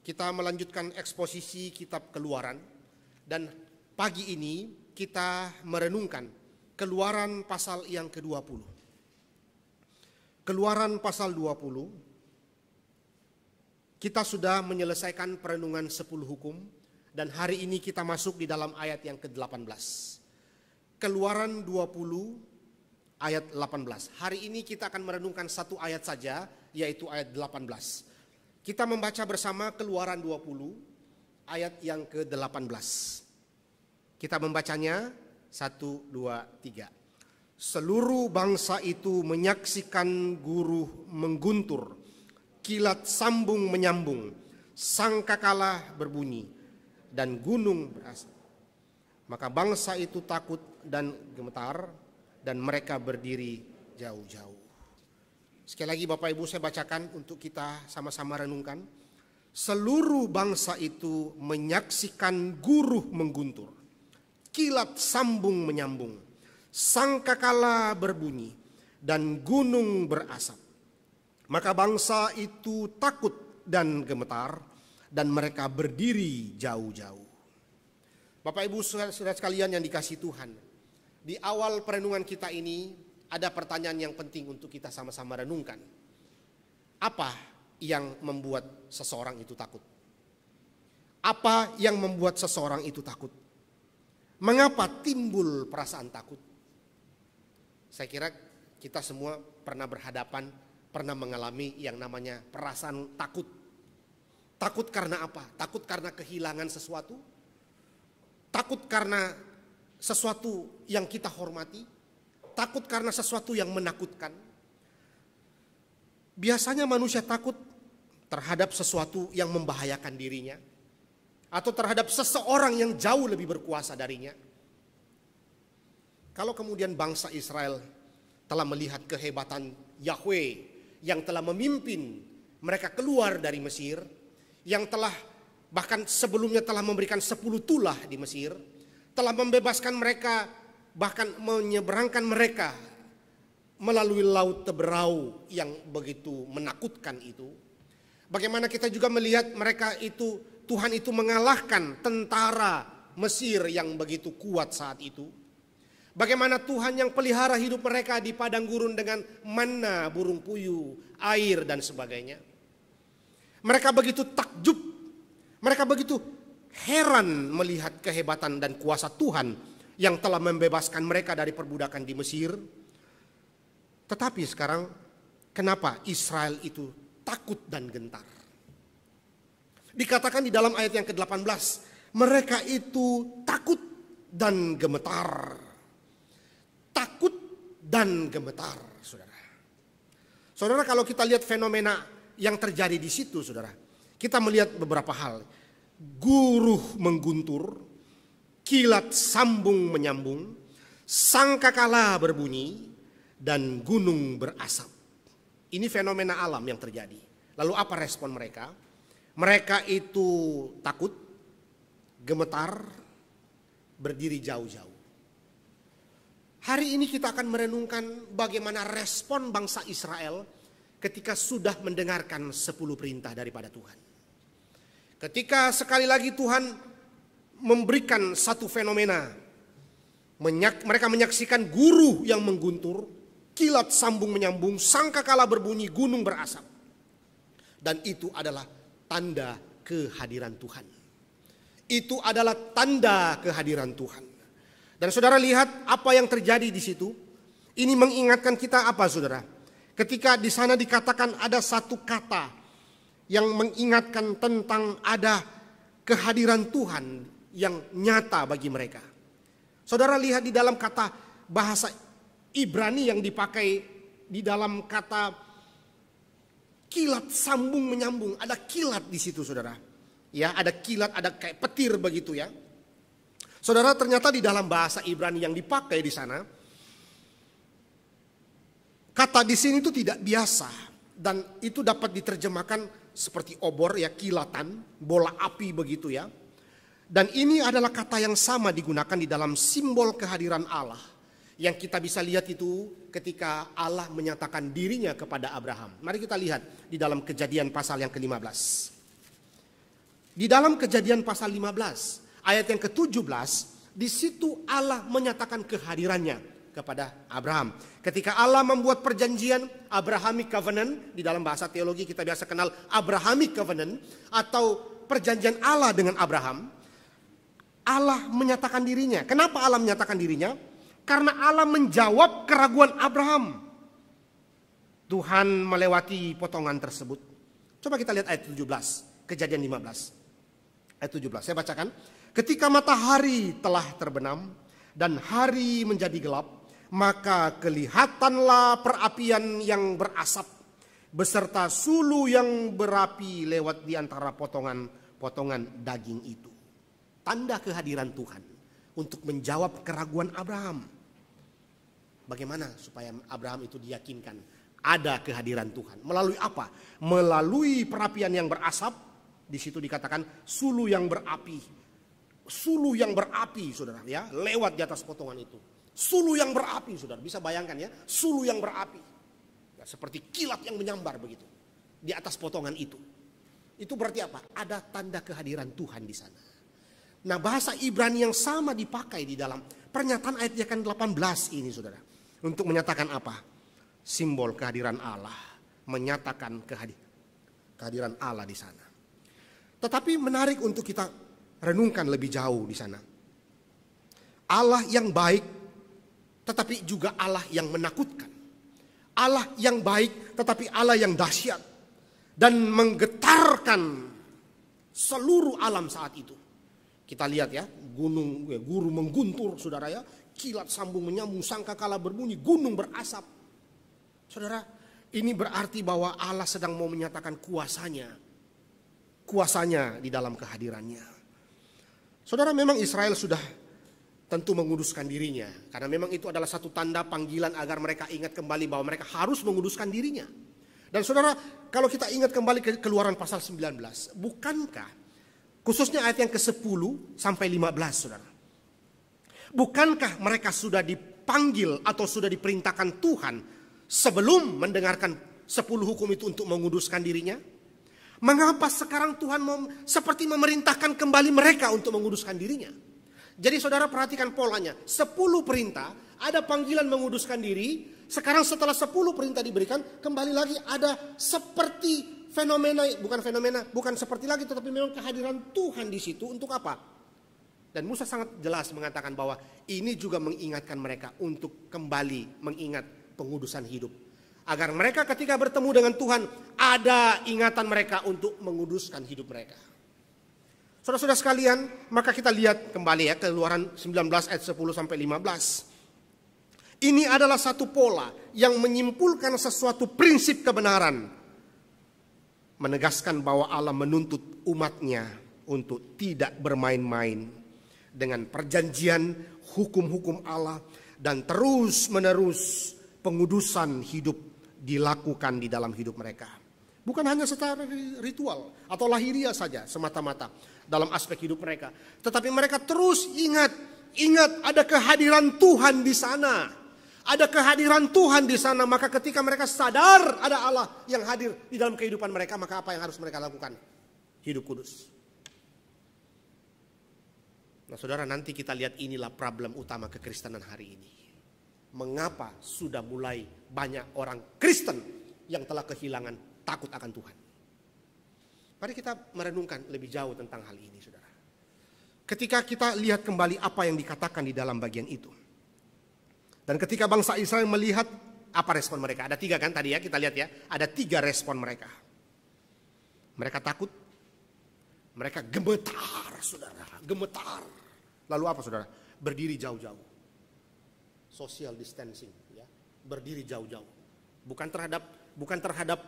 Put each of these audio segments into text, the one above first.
Kita melanjutkan eksposisi kitab Keluaran, dan pagi ini kita merenungkan Keluaran pasal yang ke-20. Keluaran pasal 20, kita sudah menyelesaikan perenungan 10 hukum, dan hari ini kita masuk di dalam ayat yang ke-18. Keluaran 20 ayat 18. Hari ini kita akan merenungkan satu ayat saja, yaitu ayat 18. Kita membaca bersama Keluaran 20 ayat yang ke-18. Kita membacanya 1, 2, 3. Seluruh bangsa itu menyaksikan guru mengguntur, kilat sambung menyambung, sangkakala berbunyi, dan gunung berasap. Maka bangsa itu takut dan gemetar, dan mereka berdiri jauh-jauh. Sekali lagi Bapak Ibu, saya bacakan untuk kita sama-sama renungkan. Seluruh bangsa itu menyaksikan guru mengguntur, kilat sambung menyambung, sangkakala berbunyi, dan gunung berasap. Maka bangsa itu takut dan gemetar, dan mereka berdiri jauh-jauh. Bapak Ibu saudara sekalian yang dikasihi Tuhan, di awal perenungan kita ini ada pertanyaan yang penting untuk kita sama-sama renungkan. Apa yang membuat seseorang itu takut? Apa yang membuat seseorang itu takut? Mengapa timbul perasaan takut? Saya kira kita semua pernah berhadapan, pernah mengalami yang namanya perasaan takut. Takut karena apa? Takut karena kehilangan sesuatu? Takut karena sesuatu yang kita hormati? Takut karena sesuatu yang menakutkan? Biasanya manusia takut terhadap sesuatu yang membahayakan dirinya, atau terhadap seseorang yang jauh lebih berkuasa darinya. Kalau kemudian bangsa Israel telah melihat kehebatan Yahweh yang telah memimpin mereka keluar dari Mesir, yang telah bahkan sebelumnya telah memberikan 10 tulah di Mesir, telah membebaskan mereka, bahkan menyeberangkan mereka melalui laut Teberau yang begitu menakutkan itu. Bagaimana kita juga melihat mereka itu, Tuhan itu mengalahkan tentara Mesir yang begitu kuat saat itu. Bagaimana Tuhan yang pelihara hidup mereka di padang gurun dengan manna, burung puyuh, air dan sebagainya. Mereka begitu takjub, mereka begitu heran melihat kehebatan dan kuasa Tuhan yang telah membebaskan mereka dari perbudakan di Mesir. Tetapi sekarang kenapa Israel itu takut dan gentar? Dikatakan di dalam ayat yang ke-18, mereka itu takut dan gemetar. Takut dan gemetar, saudara. Saudara, kalau kita lihat fenomena yang terjadi di situ, saudara, kita melihat beberapa hal. Guru mengguntur, kilat sambung menyambung, sangkakala berbunyi, dan gunung berasap. Ini fenomena alam yang terjadi. Lalu apa respon mereka? Mereka itu takut, gemetar, berdiri jauh-jauh. Hari ini kita akan merenungkan bagaimana respon bangsa Israel ketika sudah mendengarkan 10 perintah daripada Tuhan. Ketika sekali lagi Tuhan memberikan satu fenomena, mereka menyaksikan guru yang mengguntur, kilat sambung menyambung, sangkakala berbunyi, gunung berasap. Dan itu adalah tanda kehadiran Tuhan. Itu adalah tanda kehadiran Tuhan. Dan saudara lihat apa yang terjadi di situ. Ini mengingatkan kita apa, saudara? Ketika di sana dikatakan ada satu kata yang mengingatkan tentang ada kehadiran Tuhan yang nyata bagi mereka. Saudara lihat di dalam kata bahasa Ibrani yang dipakai di dalam kata kilat sambung menyambung. Ada kilat di situ, saudara. Ya, ada kilat, ada kayak petir begitu ya. Saudara, ternyata di dalam bahasa Ibrani yang dipakai di sana, kata di sini itu tidak biasa, dan itu dapat diterjemahkan seperti obor ya, kilatan, bola api begitu ya. Dan ini adalah kata yang sama digunakan di dalam simbol kehadiran Allah yang kita bisa lihat itu ketika Allah menyatakan dirinya kepada Abraham. Mari kita lihat di dalam Kejadian pasal yang ke-15. Di dalam Kejadian pasal 15 ayat yang ke-17, di situ Allah menyatakan kehadirannya kepada Abraham. Ketika Allah membuat perjanjian Abrahamic Covenant, di dalam bahasa teologi kita biasa kenal Abrahamic Covenant atau perjanjian Allah dengan Abraham, Allah menyatakan dirinya. Kenapa Allah menyatakan dirinya? Karena Allah menjawab keraguan Abraham. Tuhan melewati potongan tersebut. Coba kita lihat ayat 17, Kejadian 15. Ayat 17, saya bacakan. Ketika matahari telah terbenam dan hari menjadi gelap, maka kelihatanlah perapian yang berasap beserta sulu yang berapi lewat di antara potongan-potongan daging itu. Tanda kehadiran Tuhan untuk menjawab keraguan Abraham. Bagaimana supaya Abraham itu diyakinkan ada kehadiran Tuhan? Melalui apa? Melalui perapian yang berasap. Di situ dikatakan sulu yang berapi. Sulu yang berapi, saudara, ya, lewat di atas potongan itu. Sulu yang berapi, saudara, bisa bayangkan ya, sulu yang berapi. Ya, seperti kilat yang menyambar begitu di atas potongan itu. Itu berarti apa? Ada tanda kehadiran Tuhan di sana. Nah, bahasa Ibrani yang sama dipakai di dalam pernyataan ayat yang ke-18 ini, saudara. Untuk menyatakan apa? Simbol kehadiran Allah. Menyatakan kehadiran Allah di sana. Tetapi menarik untuk kita renungkan lebih jauh di sana. Allah yang baik, tetapi juga Allah yang menakutkan. Allah yang baik, tetapi Allah yang dahsyat. Dan menggetarkan seluruh alam saat itu. Kita lihat ya, guru mengguntur, saudara ya. Kilat sambung menyambung, sangkakala berbunyi, gunung berasap. Saudara, ini berarti bahwa Allah sedang mau menyatakan kuasanya di dalam kehadirannya. Saudara, memang Israel sudah tentu menguduskan dirinya. Karena memang itu adalah satu tanda panggilan agar mereka ingat kembali bahwa mereka harus menguduskan dirinya. Dan saudara, kalau kita ingat kembali ke Keluaran pasal 19. Bukankah, khususnya ayat yang ke-10 sampai 15, saudara. Bukankah mereka sudah dipanggil atau sudah diperintahkan Tuhan sebelum mendengarkan 10 hukum itu untuk menguduskan dirinya? Mengapa sekarang Tuhan seperti memerintahkan kembali mereka untuk menguduskan dirinya? Jadi saudara perhatikan polanya. 10 perintah, ada panggilan menguduskan diri. Sekarang setelah 10 perintah diberikan, kembali lagi ada seperti bukan seperti lagi, tetapi memang kehadiran Tuhan di situ untuk apa? Dan Musa sangat jelas mengatakan bahwa ini juga mengingatkan mereka untuk kembali mengingat pengudusan hidup. Agar mereka ketika bertemu dengan Tuhan, ada ingatan mereka untuk menguduskan hidup mereka. Saudara-saudara sekalian, maka kita lihat kembali ya Keluaran 19 ayat 10 sampai 15. Ini adalah satu pola yang menyimpulkan sesuatu prinsip kebenaran. Menegaskan bahwa Allah menuntut umatnya untuk tidak bermain-main dengan perjanjian hukum-hukum Allah. Dan terus-menerus pengudusan hidup dilakukan di dalam hidup mereka. Bukan hanya secara ritual atau lahiriah saja semata-mata dalam aspek hidup mereka. Tetapi mereka terus ingat ada kehadiran Tuhan di sana. Ada kehadiran Tuhan di sana. Maka ketika mereka sadar ada Allah yang hadir di dalam kehidupan mereka, maka apa yang harus mereka lakukan? Hidup kudus. Nah saudara, nanti kita lihat inilah problem utama kekristenan hari ini. Mengapa sudah mulai banyak orang Kristen yang telah kehilangan takut akan Tuhan? Mari kita merenungkan lebih jauh tentang hal ini, saudara. Ketika kita lihat kembali apa yang dikatakan di dalam bagian itu. Dan ketika bangsa Israel melihat, apa respon mereka? Ada 3 kan tadi ya, kita lihat ya. Ada 3 respon mereka. Mereka takut. Mereka gemetar, saudara. Gemetar. Lalu apa, saudara? Berdiri jauh-jauh. Social distancing, ya. Berdiri jauh-jauh. Bukan terhadap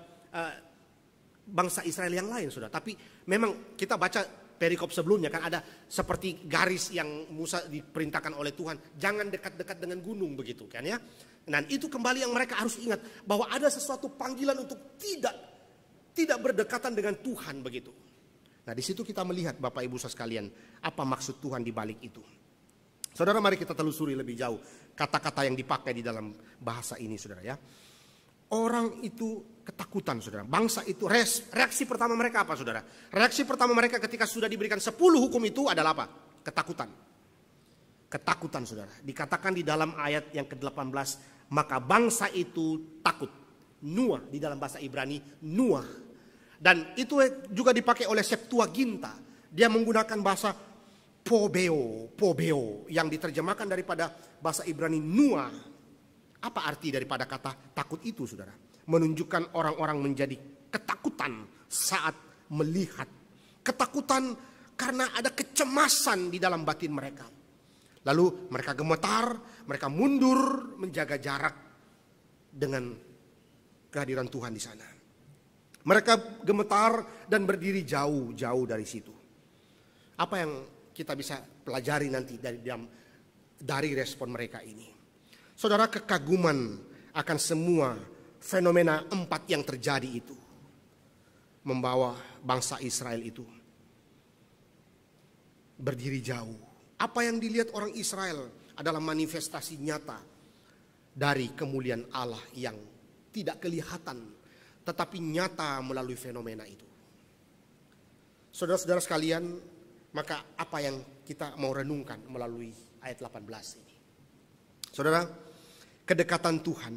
bangsa Israel yang lain, saudara. Tapi memang kita baca perikop sebelumnya kan ada seperti garis yang Musa diperintahkan oleh Tuhan. Jangan dekat-dekat dengan gunung begitu kan ya. Dan itu kembali yang mereka harus ingat. Bahwa ada sesuatu panggilan untuk tidak berdekatan dengan Tuhan begitu. Nah di situ kita melihat Bapak Ibu sekalian, apa maksud Tuhan di balik itu. Saudara, mari kita telusuri lebih jauh kata-kata yang dipakai di dalam bahasa ini, saudara ya. Orang itu ketakutan, saudara. Bangsa itu reaksi pertama mereka apa, saudara? Reaksi pertama mereka ketika sudah diberikan 10 hukum itu adalah apa? Ketakutan. Ketakutan, saudara. Dikatakan di dalam ayat yang ke-18, maka bangsa itu takut. Nuah di dalam bahasa Ibrani, Nuah. Dan itu juga dipakai oleh Septuaginta. Dia menggunakan bahasa pobeo yang diterjemahkan daripada bahasa Ibrani Nuah. Apa arti daripada kata takut itu, saudara? Menunjukkan orang-orang menjadi ketakutan saat melihat. Ketakutan karena ada kecemasan di dalam batin mereka. Lalu mereka gemetar, mereka mundur menjaga jarak dengan kehadiran Tuhan di sana. Mereka gemetar dan berdiri jauh-jauh dari situ. Apa yang kita bisa pelajari nanti dari respon mereka ini? Saudara, kekaguman akan semua fenomena 4 yang terjadi itu membawa bangsa Israel itu berdiri jauh. Apa yang dilihat orang Israel adalah manifestasi nyata dari kemuliaan Allah yang tidak kelihatan, tetapi nyata melalui fenomena itu. Saudara-saudara sekalian, maka apa yang kita mau renungkan melalui ayat 18 ini? Saudara, kedekatan Tuhan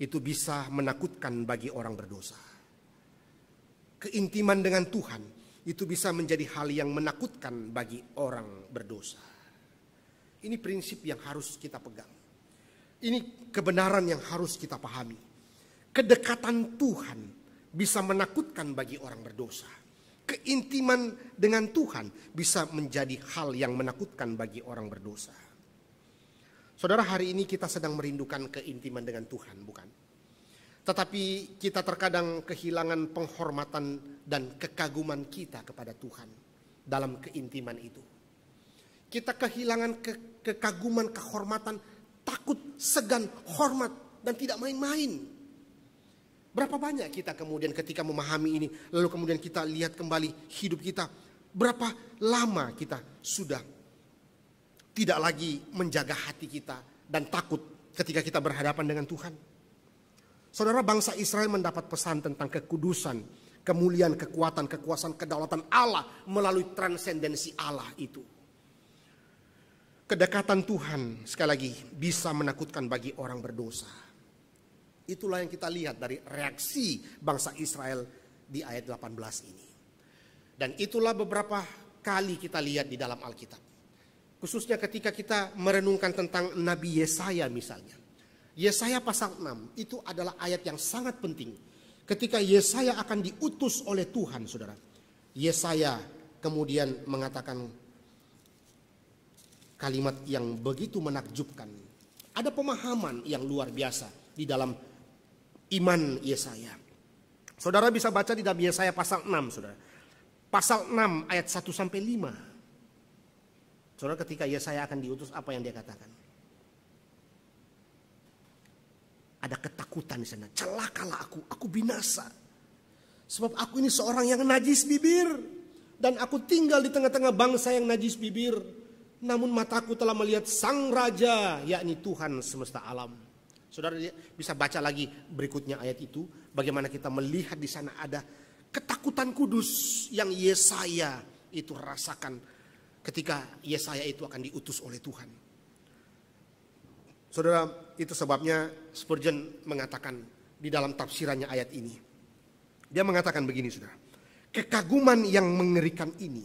itu bisa menakutkan bagi orang berdosa. Keintiman dengan Tuhan itu bisa menjadi hal yang menakutkan bagi orang berdosa. Ini prinsip yang harus kita pegang. Ini kebenaran yang harus kita pahami. Kedekatan Tuhan bisa menakutkan bagi orang berdosa. Keintiman dengan Tuhan bisa menjadi hal yang menakutkan bagi orang berdosa. Saudara, hari ini kita sedang merindukan keintiman dengan Tuhan, bukan? Tetapi kita terkadang kehilangan penghormatan dan kekaguman kita kepada Tuhan dalam keintiman itu. Kita kehilangan kekaguman, kehormatan, takut, segan, hormat, dan tidak main-main. Berapa banyak kita kemudian ketika memahami ini, lalu kemudian kita lihat kembali hidup kita, berapa lama kita sudah tidak lagi menjaga hati kita dan takut ketika kita berhadapan dengan Tuhan. Saudara, bangsa Israel mendapat pesan tentang kekudusan, kemuliaan, kekuatan, kekuasaan, kedaulatan Allah melalui transendensi Allah itu. Kedekatan Tuhan, sekali lagi, bisa menakutkan bagi orang berdosa. Itulah yang kita lihat dari reaksi bangsa Israel di ayat 18 ini. Dan itulah beberapa kali kita lihat di dalam Alkitab. Khususnya ketika kita merenungkan tentang Nabi Yesaya misalnya. Yesaya pasal 6 itu adalah ayat yang sangat penting. Ketika Yesaya akan diutus oleh Tuhan, saudara. Yesaya kemudian mengatakan kalimat yang begitu menakjubkan. Ada pemahaman yang luar biasa di dalam iman Yesaya. Saudara bisa baca di dalam Yesaya pasal 6, saudara. Pasal 6 ayat 1 sampai 5. Saudara, ketika Yesaya akan diutus, apa yang dia katakan? Ada ketakutan di sana. Celakalah aku binasa. Sebab aku ini seorang yang najis bibir. Dan aku tinggal di tengah-tengah bangsa yang najis bibir. Namun mataku telah melihat Sang Raja, yakni Tuhan semesta alam. Saudara bisa baca lagi berikutnya ayat itu. Bagaimana kita melihat di sana ada ketakutan kudus yang Yesaya itu rasakan ketika Yesaya itu akan diutus oleh Tuhan. Saudara, itu sebabnya Spurgeon mengatakan di dalam tafsirannya ayat ini. Dia mengatakan begini, saudara. Kekaguman yang mengerikan ini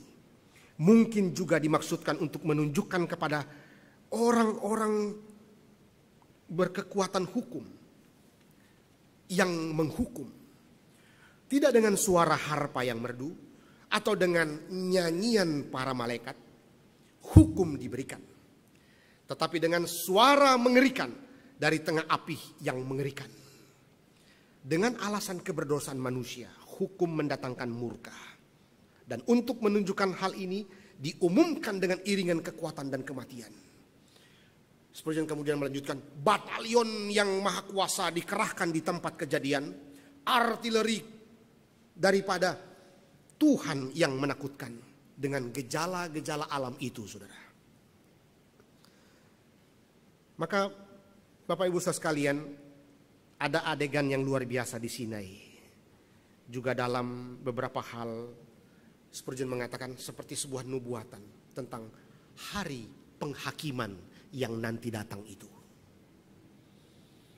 mungkin juga dimaksudkan untuk menunjukkan kepada orang-orang berkekuatan hukum yang menghukum. Tidak dengan suara harpa yang merdu atau dengan nyanyian para malaikat, hukum diberikan. Tetapi dengan suara mengerikan dari tengah api yang mengerikan. Dengan alasan keberdosaan manusia, hukum mendatangkan murka. Dan untuk menunjukkan hal ini, diumumkan dengan iringan kekuatan dan kematian. Spurgeon kemudian melanjutkan, batalion yang maha kuasa dikerahkan di tempat kejadian, artileri daripada Tuhan yang menakutkan dengan gejala-gejala alam itu, saudara. Maka Bapak Ibu saudara sekalian, ada adegan yang luar biasa di Sinai. Juga dalam beberapa hal Spurgeon mengatakan seperti sebuah nubuatan tentang hari penghakiman yang nanti datang itu.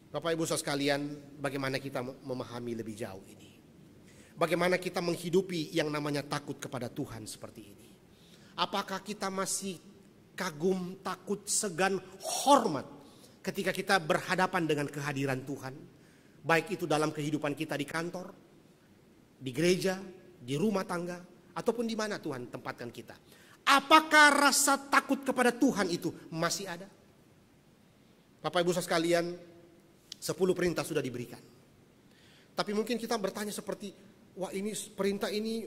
Bapak Ibu Saudara sekalian, bagaimana kita memahami lebih jauh ini? Bagaimana kita menghidupi yang namanya takut kepada Tuhan seperti ini? Apakah kita masih kagum, takut, segan, hormat ketika kita berhadapan dengan kehadiran Tuhan? Baik itu dalam kehidupan kita di kantor, di gereja, di rumah tangga, ataupun di mana Tuhan tempatkan kita. Apakah rasa takut kepada Tuhan itu masih ada? Bapak Ibu Saudara sekalian, 10 perintah sudah diberikan. Tapi mungkin kita bertanya seperti, wah ini perintah ini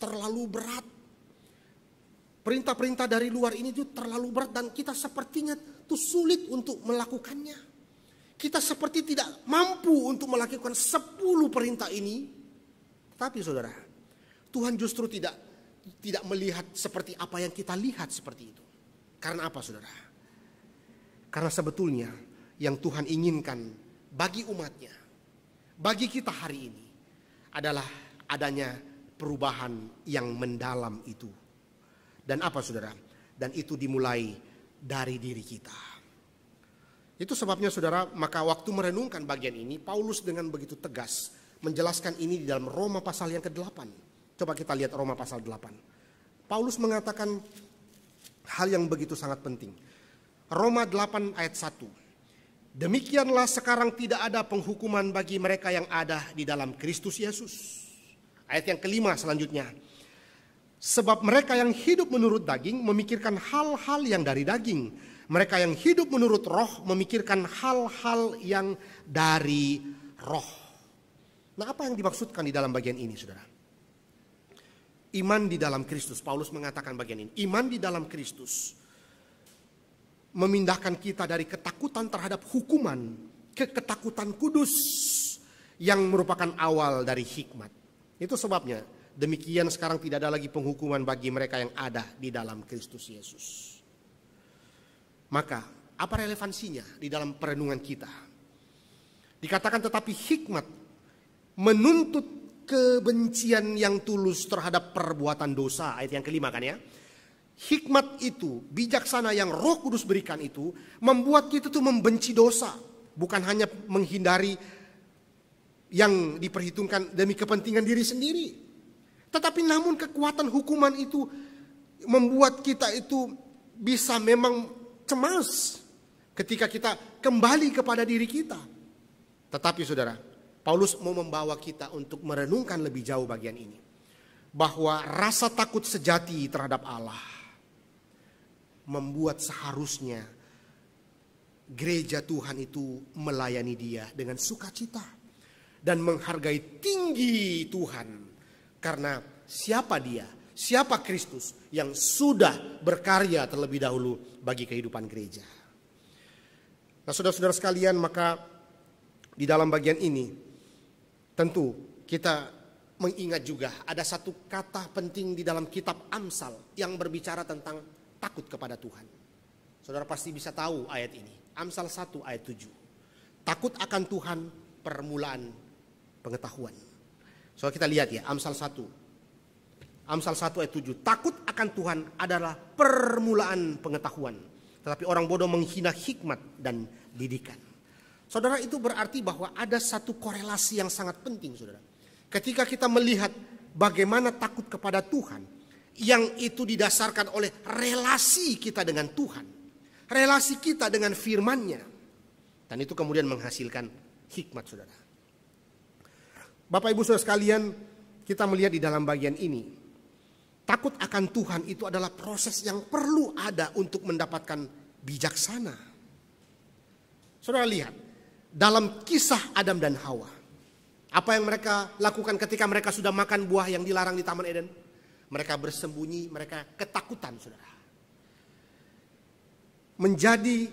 terlalu berat. Perintah-perintah dari luar ini tuh terlalu berat dan kita sepertinya tuh sulit untuk melakukannya. Kita seperti tidak mampu untuk melakukan 10 perintah ini. Tapi saudara, Tuhan justru tidak melihat seperti apa yang kita lihat seperti itu. Karena apa saudara? Karena sebetulnya yang Tuhan inginkan bagi umatnya, bagi kita hari ini adalah adanya perubahan yang mendalam itu. Dan apa saudara? Dan itu dimulai dari diri kita. Itu sebabnya saudara, maka waktu merenungkan bagian ini, Paulus dengan begitu tegas menjelaskan ini di dalam Roma pasal yang ke-8. Coba kita lihat Roma pasal 8. Paulus mengatakan hal yang begitu sangat penting. Roma 8 ayat 1. Demikianlah sekarang tidak ada penghukuman bagi mereka yang ada di dalam Kristus Yesus. Ayat yang kelima selanjutnya. Sebab mereka yang hidup menurut daging memikirkan hal-hal yang dari daging. Mereka yang hidup menurut roh memikirkan hal-hal yang dari roh. Nah, apa yang dimaksudkan di dalam bagian ini, saudara? Iman di dalam Kristus. Paulus mengatakan bagian ini. Iman di dalam Kristus memindahkan kita dari ketakutan terhadap hukuman ke ketakutan kudus yang merupakan awal dari hikmat. Itu sebabnya demikian sekarang tidak ada lagi penghukuman bagi mereka yang ada di dalam Kristus Yesus. Maka apa relevansinya di dalam perenungan kita? Dikatakan tetapi hikmat menuntut kebencian yang tulus terhadap perbuatan dosa. Ayat yang kelima kan ya. Hikmat itu, bijaksana yang Roh Kudus berikan itu membuat kita tuh membenci dosa. Bukan hanya menghindari yang diperhitungkan demi kepentingan diri sendiri. Tetapi namun kekuatan hukuman itu membuat kita itu bisa memang cemas ketika kita kembali kepada diri kita. Tetapi saudara, Paulus mau membawa kita untuk merenungkan lebih jauh bagian ini. Bahwa rasa takut sejati terhadap Allah membuat seharusnya gereja Tuhan itu melayani Dia dengan sukacita dan menghargai tinggi Tuhan. Karena siapa Dia, siapa Kristus yang sudah berkarya terlebih dahulu bagi kehidupan gereja. Nah, saudara-saudara sekalian, maka di dalam bagian ini tentu kita mengingat juga ada satu kata penting di dalam kitab Amsal yang berbicara tentang takut kepada Tuhan. Saudara pasti bisa tahu ayat ini. Amsal 1 ayat 7. Takut akan Tuhan permulaan pengetahuan. Soalnya kita lihat ya, Amsal 1. Amsal 1 ayat 7. Takut akan Tuhan adalah permulaan pengetahuan. Tetapi orang bodoh menghina hikmat dan didikan. Saudara, itu berarti bahwa ada satu korelasi yang sangat penting, saudara. Ketika kita melihat bagaimana takut kepada Tuhan, yang itu didasarkan oleh relasi kita dengan Tuhan, relasi kita dengan firman-Nya, dan itu kemudian menghasilkan hikmat, saudara. Bapak Ibu Saudara sekalian, kita melihat di dalam bagian ini, takut akan Tuhan itu adalah proses yang perlu ada untuk mendapatkan bijaksana. Saudara lihat dalam kisah Adam dan Hawa, apa yang mereka lakukan ketika mereka sudah makan buah yang dilarang di Taman Eden? Mereka bersembunyi, mereka ketakutan, saudara. Menjadi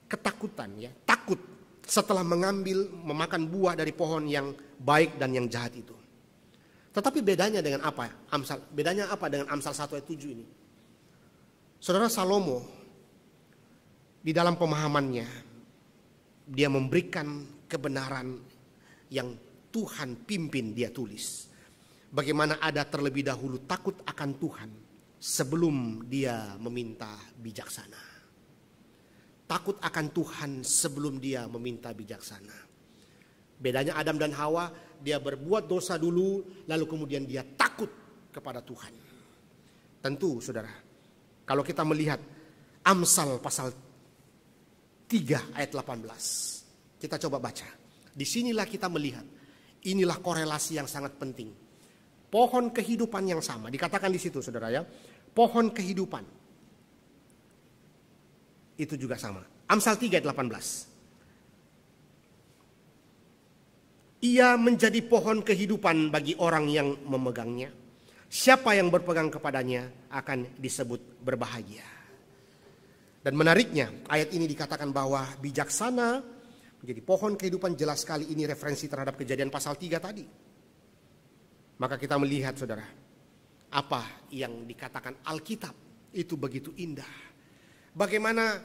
ketakutan, ya, takut setelah memakan buah dari pohon yang baik dan yang jahat itu. Tetapi bedanya dengan apa? Bedanya apa dengan Amsal 1 ayat 7 ini? Saudara, Salomo di dalam pemahamannya dia memberikan kebenaran yang Tuhan pimpin dia tulis. Bagaimana ada terlebih dahulu takut akan Tuhan sebelum dia meminta bijaksana. Takut akan Tuhan sebelum dia meminta bijaksana. Bedanya Adam dan Hawa, dia berbuat dosa dulu, lalu kemudian dia takut kepada Tuhan. Tentu saudara, kalau kita melihat Amsal pasal 3 ayat 18. Kita coba baca. Disinilah kita melihat, inilah korelasi yang sangat penting. Pohon kehidupan yang sama, dikatakan di situ saudara ya. Pohon kehidupan. Itu juga sama. Amsal 3 ayat 18. Ia menjadi pohon kehidupan bagi orang yang memegangnya. Siapa yang berpegang kepadanya akan disebut berbahagia. Dan menariknya, ayat ini dikatakan bahwa bijaksana menjadi pohon kehidupan, jelas sekali ini referensi terhadap Kejadian pasal 3 tadi. Maka kita melihat saudara, apa yang dikatakan Alkitab itu begitu indah. Bagaimana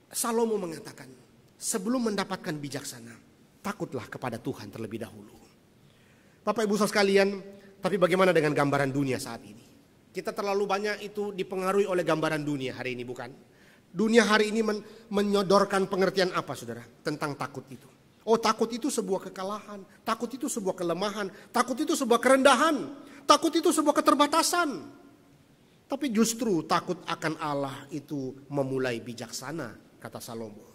Salomo mengatakan, sebelum mendapatkan bijaksana, takutlah kepada Tuhan terlebih dahulu. Bapak Ibu saudara sekalian, tapi bagaimana dengan gambaran dunia saat ini? Kita terlalu banyak itu dipengaruhi oleh gambaran dunia hari ini, bukan? Dunia hari ini menyodorkan pengertian apa saudara tentang takut itu? Oh, takut itu sebuah kekalahan, takut itu sebuah kelemahan, takut itu sebuah kerendahan, takut itu sebuah keterbatasan. Tapi justru takut akan Allah itu memulai bijaksana, kata Salomo.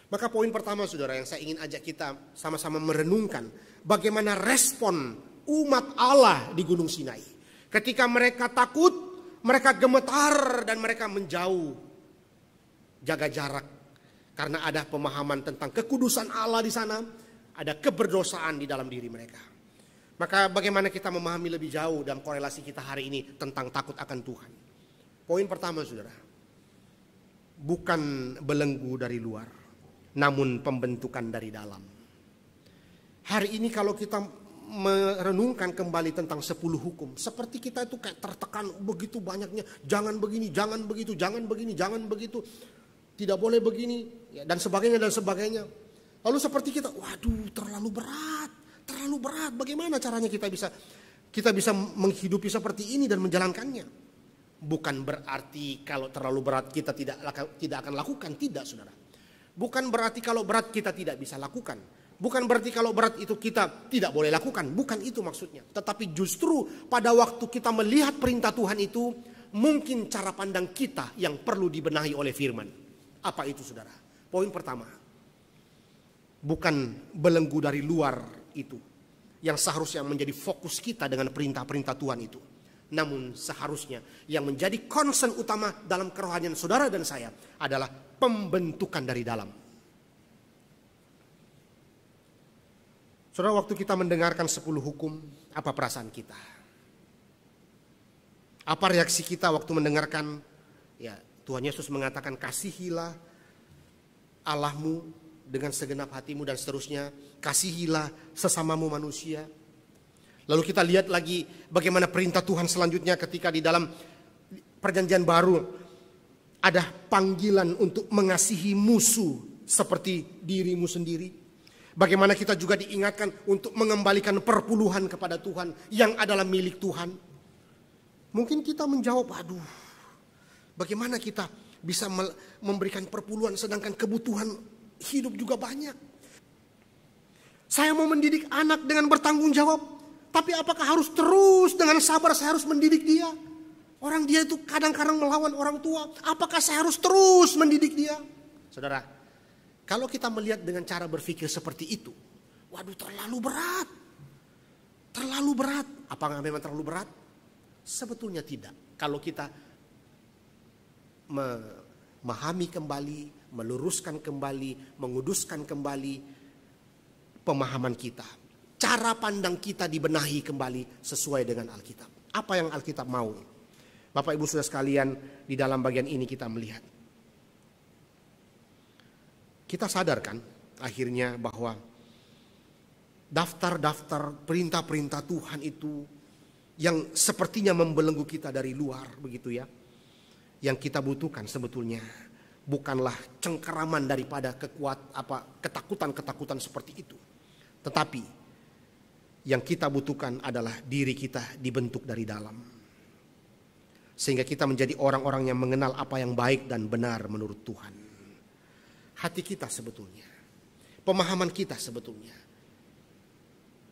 Maka poin pertama saudara yang saya ingin ajak kita sama-sama merenungkan, bagaimana respon umat Allah di Gunung Sinai. Ketika mereka takut, mereka gemetar dan mereka menjauh, jaga jarak. Karena ada pemahaman tentang kekudusan Allah di sana, ada keberdosaan di dalam diri mereka. Maka bagaimana kita memahami lebih jauh dalam korelasi kita hari ini tentang takut akan Tuhan. Poin pertama saudara, bukan belenggu dari luar, namun pembentukan dari dalam. Hari ini kalau kita merenungkan kembali tentang 10 hukum, seperti kita itu kayak tertekan begitu banyaknya, jangan begini, jangan begitu, jangan begini, jangan begitu, tidak boleh begini, ya, dan sebagainya dan sebagainya. Lalu seperti kita, waduh terlalu berat, bagaimana caranya kita bisa menghidupi seperti ini dan menjalankannya? Bukan berarti kalau terlalu berat kita tidak akan lakukan, tidak saudara. Bukan berarti kalau berat kita tidak bisa lakukan. Bukan berarti kalau berat itu kita tidak boleh lakukan. Bukan itu maksudnya. Tetapi justru pada waktu kita melihat perintah Tuhan itu, mungkin cara pandang kita yang perlu dibenahi oleh firman. Apa itu saudara? Poin pertama, bukan belenggu dari luar itu yang seharusnya menjadi fokus kita dengan perintah-perintah Tuhan itu. Namun seharusnya yang menjadi concern utama dalam kerohanian saudara dan saya adalah pembentukan dari dalam. Saudara, waktu kita mendengarkan 10 hukum, apa perasaan kita? Apa reaksi kita waktu mendengarkan, ya Tuhan Yesus mengatakan kasihilah Allahmu dengan segenap hatimu dan seterusnya. Kasihilah sesamamu manusia. Lalu kita lihat lagi bagaimana perintah Tuhan selanjutnya ketika di dalam perjanjian baru ada panggilan untuk mengasihi musuh seperti dirimu sendiri. Bagaimana kita juga diingatkan untuk mengembalikan perpuluhan kepada Tuhan yang adalah milik Tuhan. Mungkin kita menjawab, aduh, bagaimana kita bisa memberikan perpuluhan sedangkan kebutuhan hidup juga banyak. Saya mau mendidik anak dengan bertanggung jawab, tapi apakah harus terus dengan sabar saya harus mendidik dia? Orang dia itu kadang-kadang melawan orang tua, apakah saya harus terus mendidik dia? Saudara, kalau kita melihat dengan cara berpikir seperti itu, waduh terlalu berat. Terlalu berat. Apakah memang terlalu berat? Sebetulnya tidak. Kalau kita memahami kembali, meluruskan kembali, menguduskan kembali pemahaman kita. Cara pandang kita dibenahi kembali sesuai dengan Alkitab. Apa yang Alkitab mau? Bapak Ibu saudara sekalian, di dalam bagian ini kita melihat. Kita sadarkan akhirnya bahwa daftar-daftar perintah-perintah Tuhan itu yang sepertinya membelenggu kita dari luar begitu ya. Yang kita butuhkan sebetulnya bukanlah cengkeraman daripada ketakutan-ketakutan seperti itu. Tetapi yang kita butuhkan adalah diri kita dibentuk dari dalam. Sehingga kita menjadi orang-orang yang mengenal apa yang baik dan benar menurut Tuhan. Hati kita sebetulnya, pemahaman kita sebetulnya.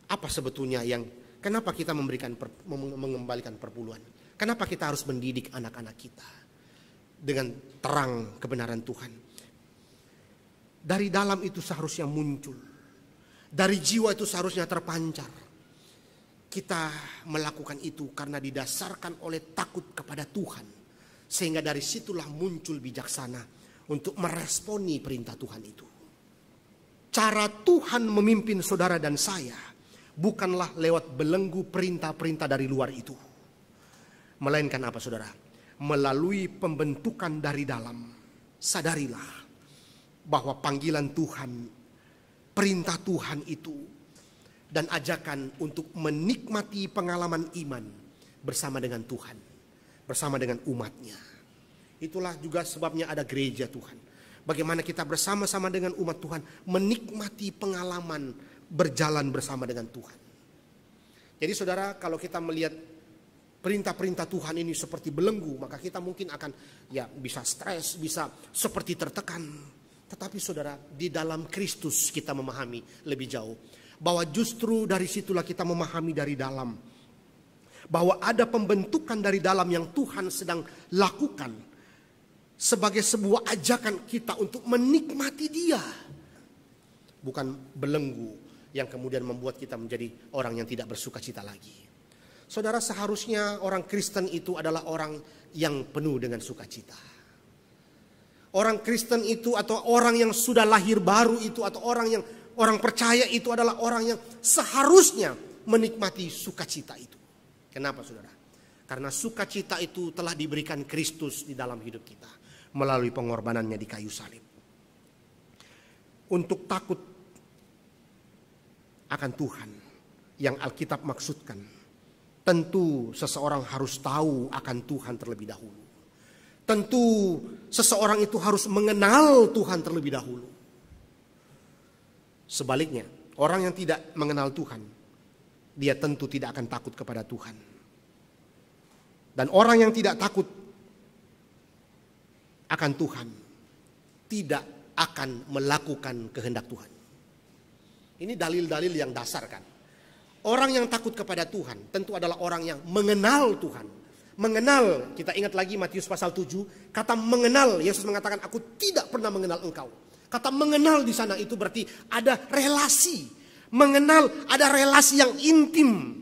Apa sebetulnya kenapa kita mengembalikan perpuluhan? Kenapa kita harus mendidik anak-anak kita dengan terang kebenaran Tuhan? Dari dalam itu seharusnya muncul. Dari jiwa itu seharusnya terpancar. Kita melakukan itu karena didasarkan oleh takut kepada Tuhan. Sehingga dari situlah muncul bijaksana untuk meresponi perintah Tuhan itu. Cara Tuhan memimpin saudara dan saya bukanlah lewat belenggu perintah-perintah dari luar itu. Melainkan apa saudara? Melalui pembentukan dari dalam. Sadarilah bahwa panggilan Tuhan, perintah Tuhan itu, dan ajakan untuk menikmati pengalaman iman bersama dengan Tuhan, bersama dengan umatnya. Itulah juga sebabnya ada gereja Tuhan. Bagaimana kita bersama-sama dengan umat Tuhan menikmati pengalaman berjalan bersama dengan Tuhan. Jadi saudara, kalau kita melihat perintah-perintah Tuhan ini seperti belenggu, maka kita mungkin akan bisa stres, bisa seperti tertekan. Tetapi saudara, di dalam Kristus kita memahami lebih jauh. Bahwa justru dari situlah kita memahami dari dalam. Bahwa ada pembentukan dari dalam yang Tuhan sedang lakukan. Sebagai sebuah ajakan kita untuk menikmati Dia. Bukan belenggu yang kemudian membuat kita menjadi orang yang tidak bersuka cita lagi. Saudara, seharusnya orang Kristen itu adalah orang yang penuh dengan sukacita. Orang Kristen itu atau orang yang sudah lahir baru itu atau orang percaya itu adalah orang yang seharusnya menikmati sukacita itu. Kenapa saudara? Karena sukacita itu telah diberikan Kristus di dalam hidup kita melalui pengorbanannya di kayu salib. Untuk takut akan Tuhan yang Alkitab maksudkan, tentu seseorang harus tahu akan Tuhan terlebih dahulu. Tentu seseorang itu harus mengenal Tuhan terlebih dahulu. Sebaliknya, orang yang tidak mengenal Tuhan, dia tentu tidak akan takut kepada Tuhan. Dan orang yang tidak takut akan Tuhan, tidak akan melakukan kehendak Tuhan. Ini dalil-dalil yang dasar kan. Orang yang takut kepada Tuhan tentu adalah orang yang mengenal Tuhan. Mengenal, kita ingat lagi Matius pasal 7, kata mengenal, Yesus mengatakan aku tidak pernah mengenal engkau. Kata mengenal di sana itu berarti ada relasi. Mengenal, ada relasi yang intim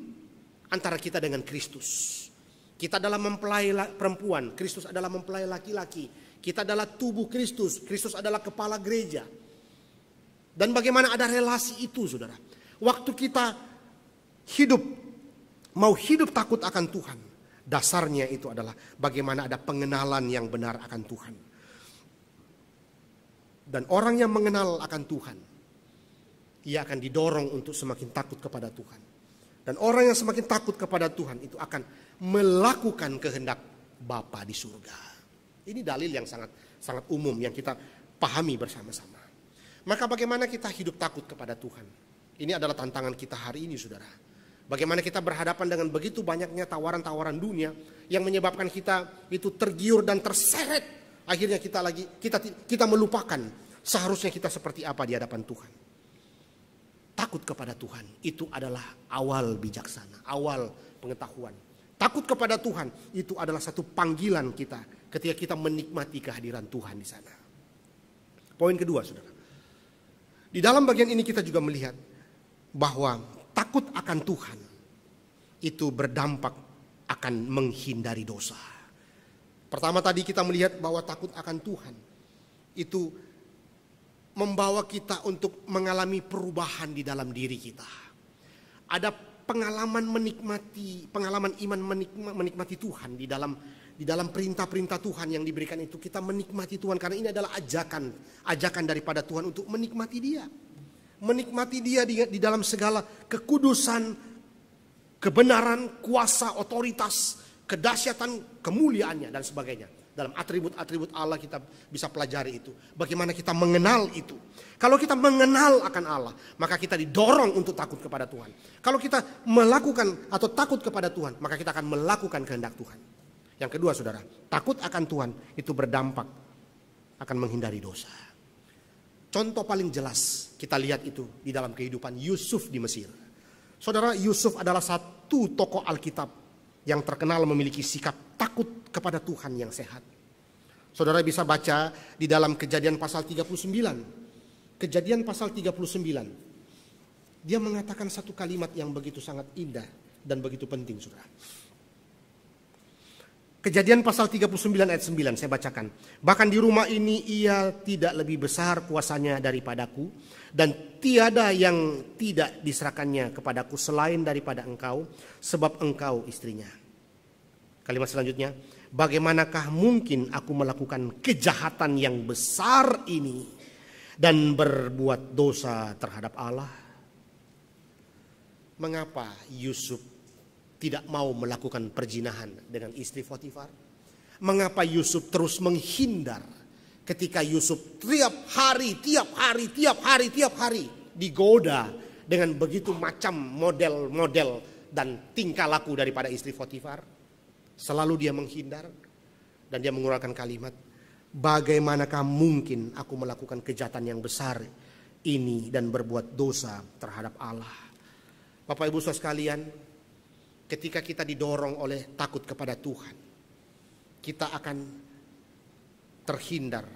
antara kita dengan Kristus. Kita adalah mempelai perempuan, Kristus adalah mempelai laki-laki. Kita adalah tubuh Kristus, Kristus adalah kepala gereja. Dan bagaimana ada relasi itu saudara. Waktu kita mau hidup takut akan Tuhan. Dasarnya itu adalah bagaimana ada pengenalan yang benar akan Tuhan. Dan orang yang mengenal akan Tuhan, ia akan didorong untuk semakin takut kepada Tuhan. Dan orang yang semakin takut kepada Tuhan itu akan melakukan kehendak Bapa di surga. Ini dalil yang sangat umum yang kita pahami bersama-sama. Maka bagaimana kita hidup takut kepada Tuhan? Ini adalah tantangan kita hari ini saudara. Bagaimana kita berhadapan dengan begitu banyaknya tawaran-tawaran dunia yang menyebabkan kita itu tergiur dan terseret. Akhirnya kita melupakan seharusnya kita seperti apa di hadapan Tuhan. Takut kepada Tuhan itu adalah awal bijaksana, awal pengetahuan. Takut kepada Tuhan itu adalah satu panggilan kita ketika kita menikmati kehadiran Tuhan di sana. Poin kedua saudara. Di dalam bagian ini kita juga melihat bahwa takut akan Tuhan itu berdampak akan menghindari dosa. Pertama tadi kita melihat bahwa takut akan Tuhan itu membawa kita untuk mengalami perubahan di dalam diri kita. Ada pengalaman iman menikmati Tuhan di dalam perintah-perintah Tuhan yang diberikan itu. Kita menikmati Tuhan karena ini adalah ajakan daripada Tuhan untuk menikmati Dia. Menikmati Dia di dalam segala kekudusan, kebenaran, kuasa, otoritas, kedahsyatan, kemuliaannya dan sebagainya. Dalam atribut-atribut Allah kita bisa pelajari itu. Bagaimana kita mengenal itu. Kalau kita mengenal akan Allah, maka kita didorong untuk takut kepada Tuhan. Kalau kita melakukan atau takut kepada Tuhan, maka kita akan melakukan kehendak Tuhan. Yang kedua saudara, takut akan Tuhan itu berdampak akan menghindari dosa. Contoh paling jelas kita lihat itu di dalam kehidupan Yusuf di Mesir. Saudara, Yusuf adalah satu tokoh Alkitab yang terkenal memiliki sikap takut kepada Tuhan yang sehat. Saudara bisa baca di dalam Kejadian pasal 39. Kejadian pasal 39. Dia mengatakan satu kalimat yang begitu sangat indah dan begitu penting, saudara. Kejadian pasal 39 ayat 9 saya bacakan. Bahkan di rumah ini ia tidak lebih besar kuasanya daripadaku, dan tiada yang tidak diserahkannya kepadaku selain daripada engkau, sebab engkau istrinya. Kalimat selanjutnya, bagaimanakah mungkin aku melakukan kejahatan yang besar ini dan berbuat dosa terhadap Allah? Mengapa Yusuf tidak mau melakukan perzinahan dengan istri Potifar? Mengapa Yusuf terus menghindar ketika Yusuf tiap hari digoda dengan begitu macam model-model dan tingkah laku daripada istri Potifar? Selalu dia menghindar dan dia mengeluarkan kalimat, bagaimanakah mungkin aku melakukan kejahatan yang besar ini dan berbuat dosa terhadap Allah? Bapak Ibu Saudara sekalian, ketika kita didorong oleh takut kepada Tuhan, kita akan terhindar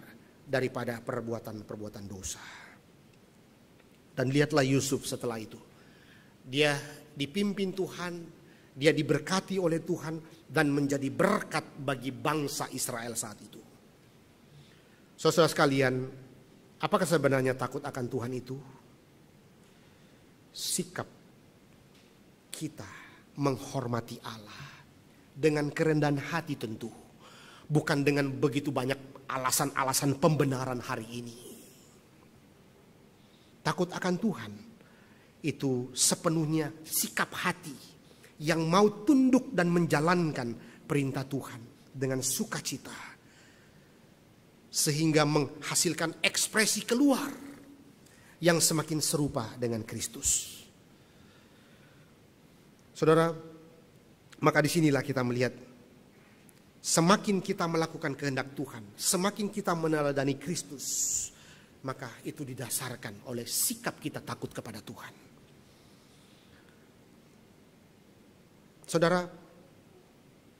daripada perbuatan-perbuatan dosa. Dan lihatlah Yusuf setelah itu. Dia dipimpin Tuhan, dia diberkati oleh Tuhan dan menjadi berkat bagi bangsa Israel saat itu. Saudara sekalian, apakah sebenarnya takut akan Tuhan itu? Sikap kita menghormati Allah dengan kerendahan hati tentu, bukan dengan begitu banyak alasan-alasan pembenaran hari ini. Takut akan Tuhan itu sepenuhnya sikap hati yang mau tunduk dan menjalankan perintah Tuhan dengan sukacita, sehingga menghasilkan ekspresi keluar yang semakin serupa dengan Kristus. Saudara, maka disinilah kita melihat semakin kita melakukan kehendak Tuhan, semakin kita meneladani Kristus, maka itu didasarkan oleh sikap kita takut kepada Tuhan. Saudara,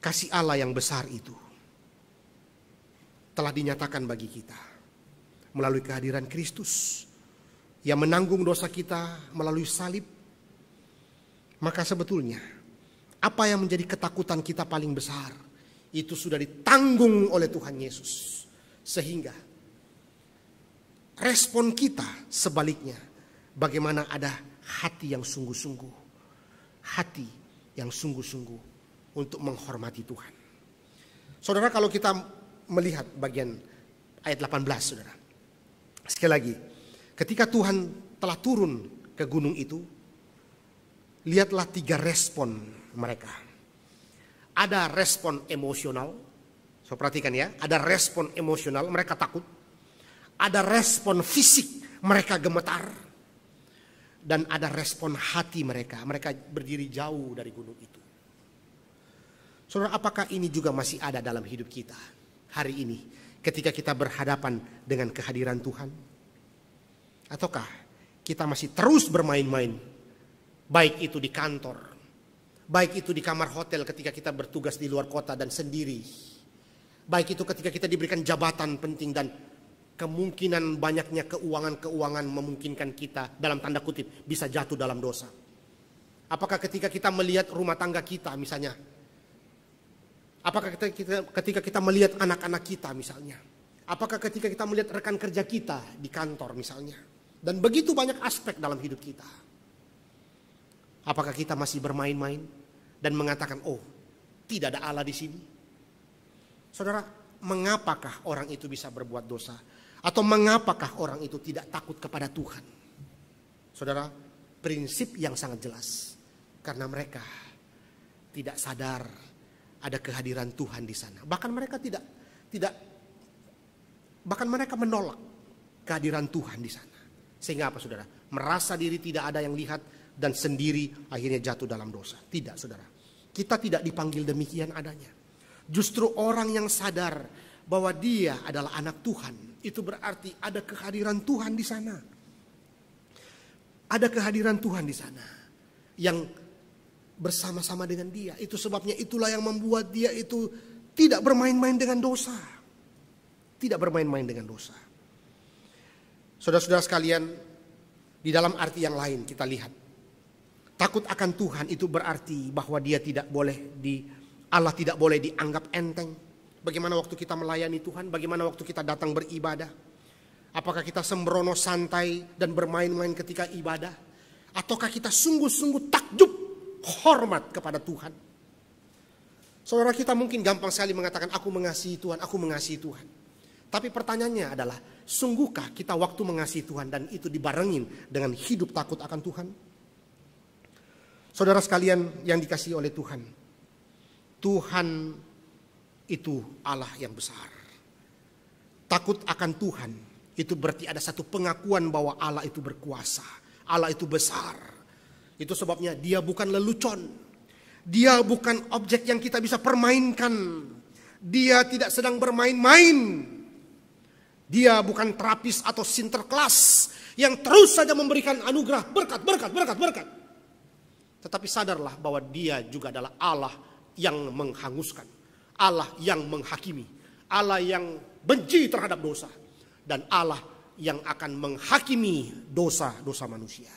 kasih Allah yang besar itu telah dinyatakan bagi kita melalui kehadiran Kristus yang menanggung dosa kita melalui salib. Maka sebetulnya apa yang menjadi ketakutan kita paling besar itu sudah ditanggung oleh Tuhan Yesus. Sehingga respon kita sebaliknya, bagaimana ada hati yang sungguh-sungguh, hati yang sungguh-sungguh untuk menghormati Tuhan. Saudara, kalau kita melihat bagian ayat 18, saudara, sekali lagi, ketika Tuhan telah turun ke gunung itu, lihatlah 3 respon mereka. Ada respon emosional. So perhatikan ya, ada respon emosional, mereka takut. Ada respon fisik, mereka gemetar. Dan ada respon hati mereka berdiri jauh dari gunung itu. Saudara, apakah ini juga masih ada dalam hidup kita hari ini ketika kita berhadapan dengan kehadiran Tuhan? Ataukah kita masih terus bermain-main? Baik itu di kantor, baik itu di kamar hotel ketika kita bertugas di luar kota dan sendiri. Baik itu ketika kita diberikan jabatan penting dan kemungkinan banyaknya keuangan-keuangan memungkinkan kita dalam tanda kutip bisa jatuh dalam dosa. Apakah ketika kita melihat rumah tangga kita misalnya? Apakah ketika kita melihat anak-anak kita misalnya? Apakah ketika kita melihat rekan kerja kita di kantor misalnya? Dan begitu banyak aspek dalam hidup kita. Apakah kita masih bermain-main dan mengatakan, oh, tidak ada Allah di sini? Saudara, mengapakah orang itu bisa berbuat dosa? Atau mengapakah orang itu tidak takut kepada Tuhan? Saudara, prinsip yang sangat jelas. Karena mereka tidak sadar ada kehadiran Tuhan di sana. Bahkan mereka tidak Tidak, bahkan mereka menolak kehadiran Tuhan di sana. Sehingga apa saudara? Merasa diri tidak ada yang lihat dan sendiri akhirnya jatuh dalam dosa. Tidak saudara, kita tidak dipanggil demikian adanya. Justru orang yang sadar bahwa dia adalah anak Tuhan, itu berarti ada kehadiran Tuhan di sana. Ada kehadiran Tuhan di sana yang bersama-sama dengan dia. Itu sebabnya itulah yang membuat dia itu tidak bermain-main dengan dosa. Tidak bermain-main dengan dosa. Saudara-saudara sekalian, di dalam arti yang lain kita lihat, takut akan Tuhan itu berarti bahwa Allah tidak boleh dianggap enteng. Bagaimana waktu kita melayani Tuhan, bagaimana waktu kita datang beribadah. Apakah kita sembrono santai dan bermain-main ketika ibadah, ataukah kita sungguh-sungguh takjub hormat kepada Tuhan? Saudara, kita mungkin gampang sekali mengatakan aku mengasihi Tuhan, aku mengasihi Tuhan. Tapi pertanyaannya adalah, sungguhkah kita waktu mengasihi Tuhan dan itu dibarengin dengan hidup takut akan Tuhan? Saudara sekalian yang dikasihi oleh Tuhan, Tuhan itu Allah yang besar. Takut akan Tuhan itu berarti ada satu pengakuan bahwa Allah itu berkuasa, Allah itu besar. Itu sebabnya dia bukan lelucon, dia bukan objek yang kita bisa permainkan, dia tidak sedang bermain-main. Dia bukan terapis atau sinterklas yang terus saja memberikan anugerah, berkat. Tetapi sadarlah bahwa dia juga adalah Allah yang menghanguskan, Allah yang menghakimi, Allah yang benci terhadap dosa, dan Allah yang akan menghakimi dosa-dosa manusia.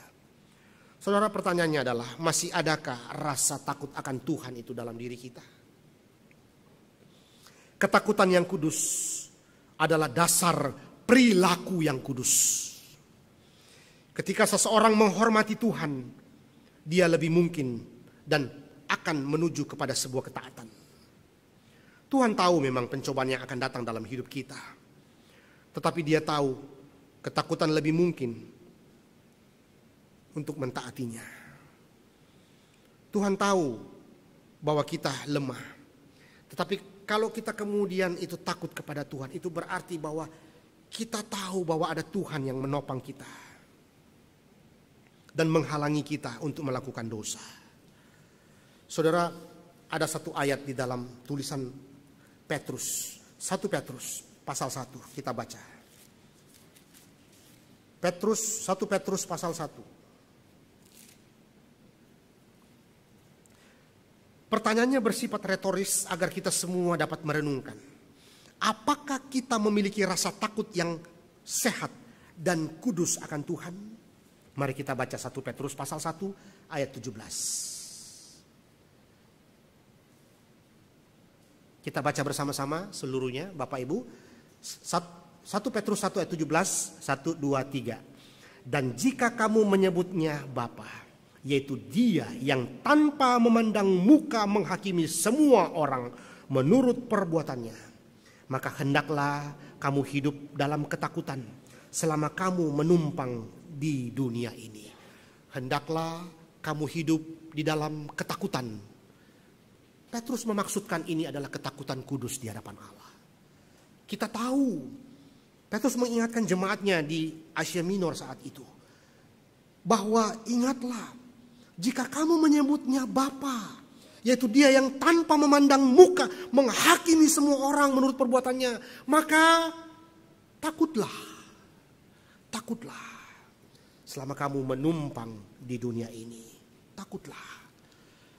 Saudara, pertanyaannya adalah, masih adakah rasa takut akan Tuhan itu dalam diri kita? Ketakutan yang kudus adalah dasar perilaku yang kudus. Ketika seseorang menghormati Tuhan, dia lebih mungkin dan akan menuju kepada sebuah ketaatan. Tuhan tahu memang pencobaan yang akan datang dalam hidup kita. Tetapi dia tahu ketakutan lebih mungkin untuk mentaatinya. Tuhan tahu bahwa kita lemah. Tetapi kalau kita kemudian itu takut kepada Tuhan, itu berarti bahwa kita tahu bahwa ada Tuhan yang menopang kita dan menghalangi kita untuk melakukan dosa. Saudara, ada satu ayat di dalam tulisan Petrus, 1 Petrus pasal 1, kita baca. 1 Petrus pasal 1. Pertanyaannya bersifat retoris agar kita semua dapat merenungkan. Apakah kita memiliki rasa takut yang sehat dan kudus akan Tuhan? Mari kita baca 1 Petrus pasal 1 ayat 17. Kita baca bersama-sama seluruhnya, Bapak Ibu. 1 Petrus 1 ayat 17, 1, 2, 3. Dan jika kamu menyebutnya Bapa, yaitu dia yang tanpa memandang muka menghakimi semua orang menurut perbuatannya, maka hendaklah kamu hidup dalam ketakutan selama kamu menumpang di dunia ini. Hendaklah kamu hidup di dalam ketakutan. Petrus memaksudkan ini adalah ketakutan kudus di hadapan Allah. Kita tahu, Petrus mengingatkan jemaatnya di Asia Minor saat itu, bahwa ingatlah, jika kamu menyebutnya Bapa, yaitu dia yang tanpa memandang muka menghakimi semua orang menurut perbuatannya, maka takutlah. Takutlah selama kamu menumpang di dunia ini. Takutlah.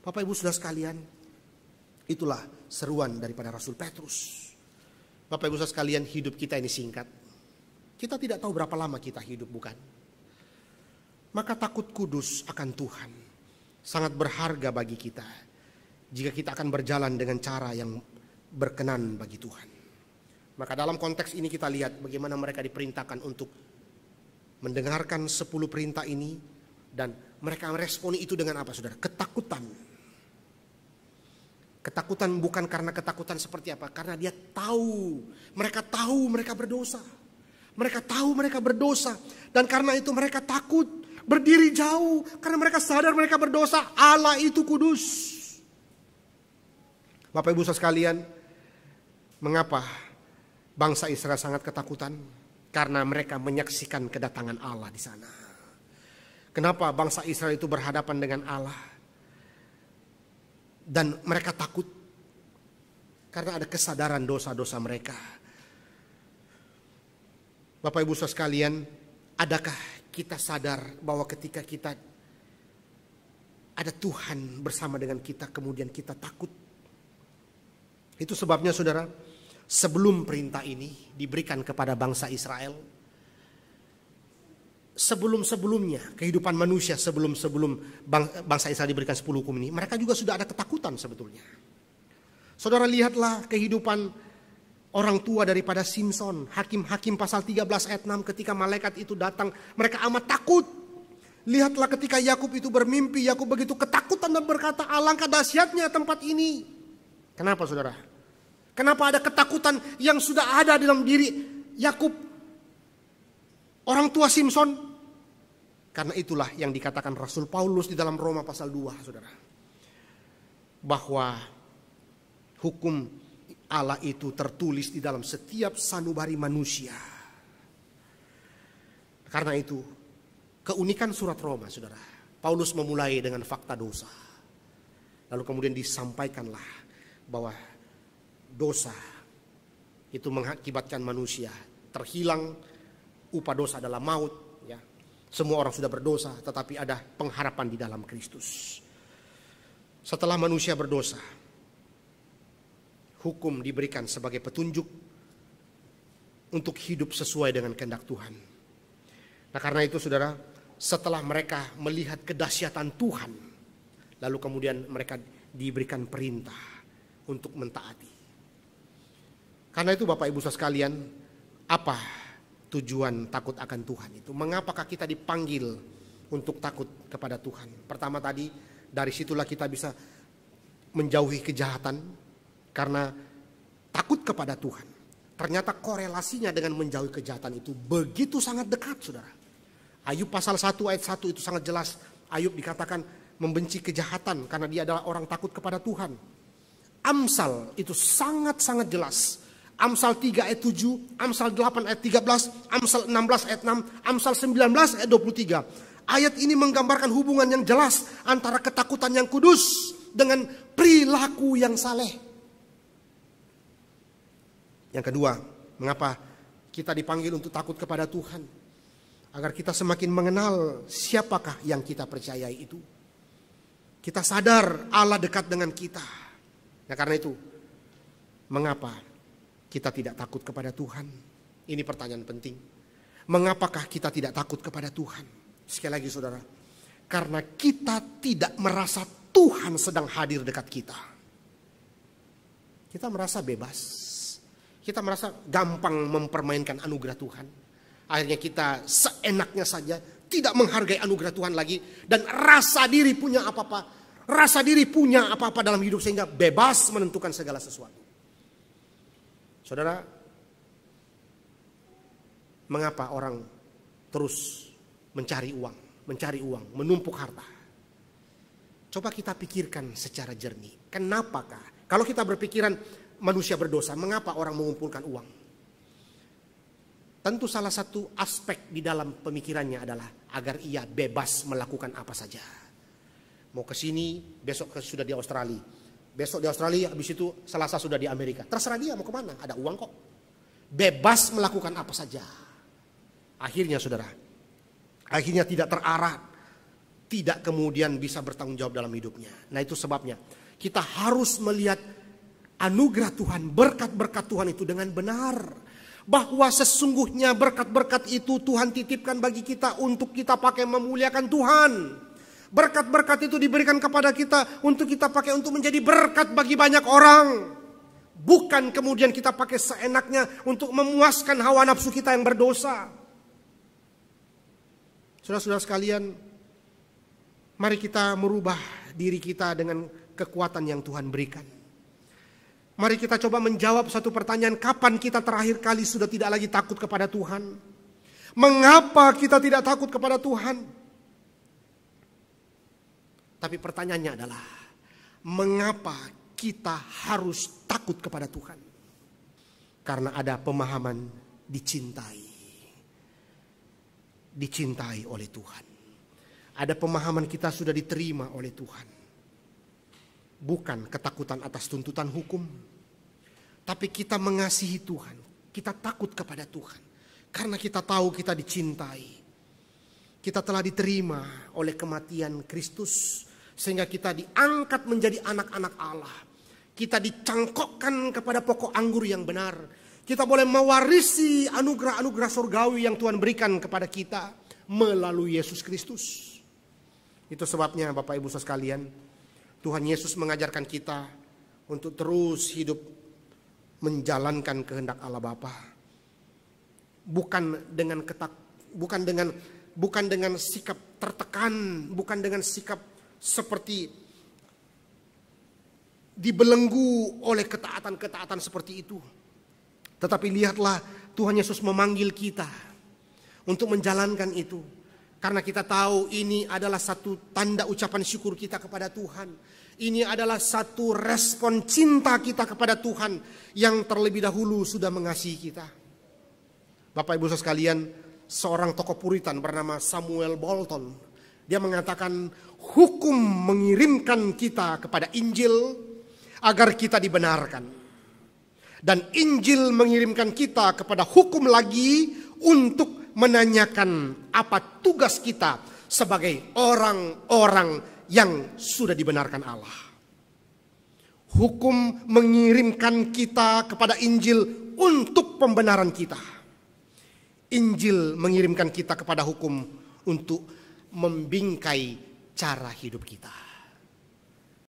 Bapak Ibu Saudara sekalian, itulah seruan daripada Rasul Petrus. Bapak Ibu Saudara sekalian, hidup kita ini singkat. Kita tidak tahu berapa lama kita hidup, bukan? Maka takut kudus akan Tuhan sangat berharga bagi kita jika kita akan berjalan dengan cara yang berkenan bagi Tuhan. Maka dalam konteks ini kita lihat bagaimana mereka diperintahkan untuk mendengarkan 10 perintah ini, dan mereka meresponi itu dengan apa, saudara? Ketakutan. Ketakutan bukan karena ketakutan seperti apa, karena dia tahu, mereka berdosa. Mereka tahu mereka berdosa, dan karena itu mereka takut. Berdiri jauh karena mereka sadar mereka berdosa. Allah itu kudus. Bapak Ibu sekalian, mengapa Bangsa Israel sangat ketakutan karena mereka menyaksikan kedatangan Allah di sana. Kenapa bangsa Israel itu berhadapan dengan Allah? Dan mereka takut karena ada kesadaran dosa-dosa mereka. Bapak Ibu Saudara sekalian, adakah kita sadar bahwa ketika kita ada Tuhan bersama dengan kita, kemudian kita takut? Itu sebabnya saudara, sebelum perintah ini diberikan kepada bangsa Israel, sebelum-sebelumnya kehidupan manusia sebelum bangsa Israel diberikan 10 hukum ini, mereka juga sudah ada ketakutan sebetulnya. Saudara lihatlah kehidupan orang tua daripada Simson, Hakim-Hakim pasal 13 ayat 6, ketika malaikat itu datang, mereka amat takut. Lihatlah ketika Yakub itu bermimpi, Yakub begitu ketakutan dan berkata, alangkah dahsyatnya tempat ini. Kenapa saudara? Kenapa ada ketakutan yang sudah ada dalam diri Yakub, orang tua Simson? Karena itulah yang dikatakan Rasul Paulus di dalam Roma pasal 2, saudara. Bahwa hukum Allah itu tertulis di dalam setiap sanubari manusia. Karena itu, keunikan surat Roma, saudara. Paulus memulai dengan fakta dosa. Lalu kemudian disampaikanlah bahwa dosa itu mengakibatkan manusia terhilang, upah dosa adalah maut. Ya. Semua orang sudah berdosa, tetapi ada pengharapan di dalam Kristus. Setelah manusia berdosa, hukum diberikan sebagai petunjuk untuk hidup sesuai dengan kehendak Tuhan. Nah karena itu saudara, setelah mereka melihat kedahsyatan Tuhan, lalu kemudian mereka diberikan perintah untuk mentaati. Karena itu Bapak Ibu Saudara sekalian, apa tujuan takut akan Tuhan itu? Mengapakah kita dipanggil untuk takut kepada Tuhan? Pertama tadi, dari situlah kita bisa menjauhi kejahatan. Karena takut kepada Tuhan, ternyata korelasinya dengan menjauhi kejahatan itu begitu sangat dekat, saudara. Ayub pasal 1 ayat 1 itu sangat jelas. Ayub dikatakan membenci kejahatan karena dia adalah orang takut kepada Tuhan. Amsal itu sangat-sangat jelas. Amsal 3 ayat 7, Amsal 8 ayat 13, Amsal 16 ayat 6, Amsal 19 ayat 23. Ayat ini menggambarkan hubungan yang jelas antara ketakutan yang kudus dengan perilaku yang saleh. Yang kedua, mengapa kita dipanggil untuk takut kepada Tuhan? Agar kita semakin mengenal siapakah yang kita percayai itu. Kita sadar Allah dekat dengan kita. Nah karena itu, mengapa kita tidak takut kepada Tuhan? Ini pertanyaan penting. Mengapakah kita tidak takut kepada Tuhan? Sekali lagi saudara, karena kita tidak merasa Tuhan sedang hadir dekat kita. Kita merasa bebas. Kita merasa gampang mempermainkan anugerah Tuhan. Akhirnya kita seenaknya saja tidak menghargai anugerah Tuhan lagi. Dan rasa diri punya apa-apa. Rasa diri punya apa-apa dalam hidup sehingga bebas menentukan segala sesuatu. Saudara, mengapa orang terus mencari uang, menumpuk harta? Coba kita pikirkan secara jernih. Kenapakah? Kalau kita berpikiran manusia berdosa, mengapa orang mengumpulkan uang? Tentu salah satu aspek di dalam pemikirannya adalah agar ia bebas melakukan apa saja. Mau ke sini, besok sudah di Australia. Besok di Australia, habis itu Selasa sudah di Amerika. Terserah dia mau kemana, ada uang kok. Bebas melakukan apa saja. Akhirnya saudara, akhirnya tidak terarah, tidak kemudian bisa bertanggung jawab dalam hidupnya. Nah itu sebabnya kita harus melihat anugerah Tuhan, berkat-berkat Tuhan itu dengan benar. Bahwa sesungguhnya berkat-berkat itu Tuhan titipkan bagi kita untuk kita pakai memuliakan Tuhan. Berkat-berkat itu diberikan kepada kita untuk kita pakai untuk menjadi berkat bagi banyak orang. Bukan kemudian kita pakai seenaknya untuk memuaskan hawa nafsu kita yang berdosa. Saudara-saudara sekalian, mari kita merubah diri kita dengan kekuatan yang Tuhan berikan. Mari kita coba menjawab satu pertanyaan, kapan kita terakhir kali sudah tidak lagi takut kepada Tuhan? Mengapa kita tidak takut kepada Tuhan? Tapi pertanyaannya adalah, mengapa kita harus takut kepada Tuhan? Karena ada pemahaman dicintai. Dicintai oleh Tuhan. Ada pemahaman kita sudah diterima oleh Tuhan. Bukan ketakutan atas tuntutan hukum. Tapi kita mengasihi Tuhan. Kita takut kepada Tuhan. Karena kita tahu kita dicintai. Kita telah diterima oleh kematian Kristus. Sehingga kita diangkat menjadi anak-anak Allah. Kita dicangkokkan kepada pokok anggur yang benar. Kita boleh mewarisi anugerah-anugerah surgawi yang Tuhan berikan kepada kita melalui Yesus Kristus. Itu sebabnya Bapak Ibu Saudara sekalian, Tuhan Yesus mengajarkan kita untuk terus hidup menjalankan kehendak Allah Bapa. Bukan dengan sikap tertekan, bukan dengan sikap seperti dibelenggu oleh ketaatan-ketaatan seperti itu. Tetapi lihatlah, Tuhan Yesus memanggil kita untuk menjalankan itu. Karena kita tahu ini adalah satu tanda ucapan syukur kita kepada Tuhan. Ini adalah satu respon cinta kita kepada Tuhan yang terlebih dahulu sudah mengasihi kita. Bapak Ibu Saudara sekalian, seorang tokoh Puritan bernama Samuel Bolton, dia mengatakan hukum mengirimkan kita kepada Injil agar kita dibenarkan. Dan Injil mengirimkan kita kepada hukum lagi untuk menanyakan apa tugas kita sebagai orang-orang yang sudah dibenarkan Allah. Hukum mengirimkan kita kepada Injil untuk pembenaran kita. Injil mengirimkan kita kepada hukum untuk membingkai cara hidup kita.